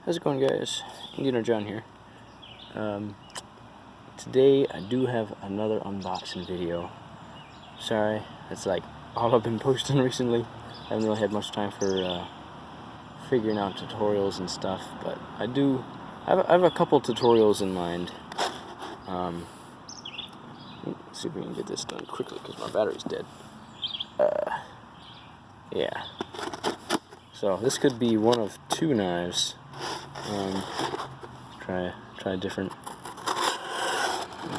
How's it going, guys? Indiana John here. Today I do have another unboxing video. Sorry, that's like all I've been posting recently. I haven't really had much time for figuring out tutorials and stuff, but I have a couple tutorials in mind. Let's see if we can get this done quickly because my battery's dead. Yeah. So this could be one of two knives. Try a different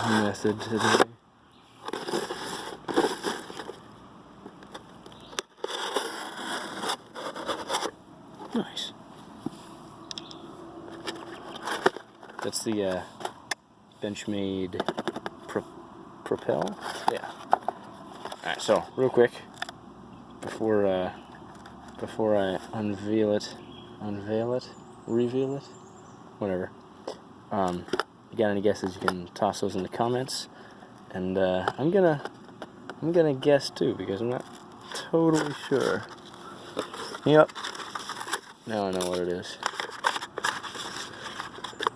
method today. Nice. That's the Benchmade Propel. Yeah. All right. So real quick, before I reveal it, whatever. You got any guesses? You can toss those in the comments, and I'm gonna guess too because I'm not totally sure. Yep. Now I know what it is.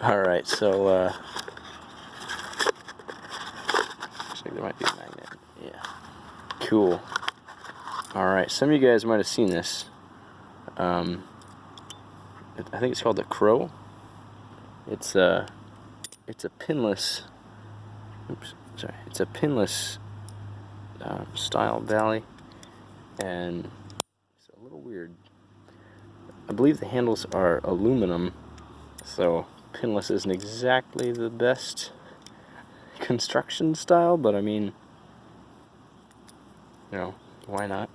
All right. So looks like there might be a magnet. Yeah. Cool. All right. Some of you guys might have seen this. I think it's called the Crow. It's a pinless. Oops, sorry. It's a pinless style bali, and it's a little weird. I believe the handles are aluminum, so pinless isn't exactly the best construction style. But I mean, you know, why not?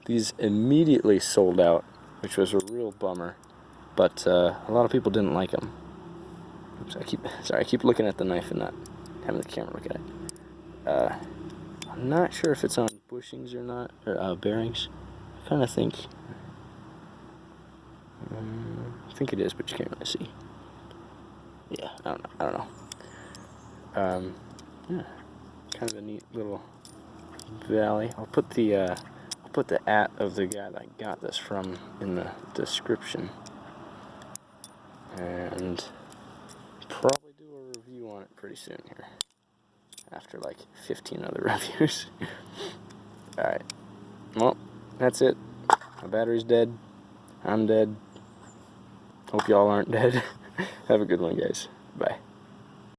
These immediately sold out, which was a real bummer. But a lot of people didn't like them. Oops, I keep looking at the knife and not having the camera look at it. I'm not sure if it's on bushings or not, or bearings. I kind of think. I think it is, but you can't really see. Yeah, I don't know. Yeah, kind of a neat little valley. I'll put the @ of the guy that I got this from in the description. And probably do a review on it pretty soon here, after like 15 other reviews. Alright, well, that's it. My battery's dead. I'm dead. Hope y'all aren't dead. Have a good one, guys. Bye.